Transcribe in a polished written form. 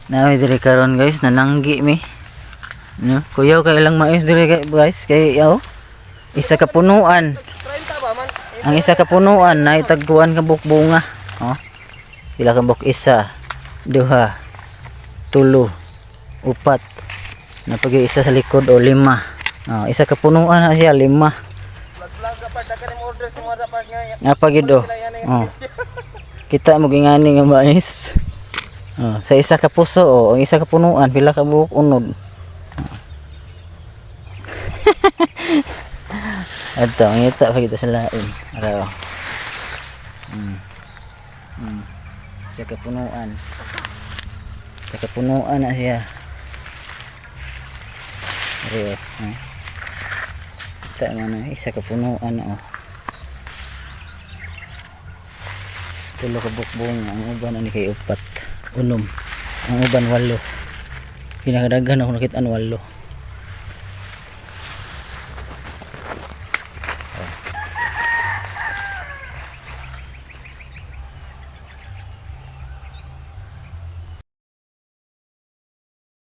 Naami diri karon guys, nananggi mi. No, kuyaw kay ilang mais diri guys, kay yaw. Isa ka punuan. 30 ba man? Ang isa ka punuan na itagkuan ka buok bunga. Oh. Pila ka buok? Isa, duha, tulo, upat. Napagi isa sa likod o 5. Oh, isa ka punuan na siya 5. Lag dapat dagan im order sa mga dapat nga. Napagi do. Oh. Kita mo gingani nga mais. Oh, sa isa ka puso o ang isa ka punuan pila ka buok unod. Ato, ngita pa kita sa lain. Araw. Sa kapunuan. Sa kapunuan na siya. Araw. Kita mo na, isa kapunuan na. Oh. Tulo ka bukbong. Ang uban ani kay 4. Unom. Ang uban 8. Pinakadagan ako nakita 8.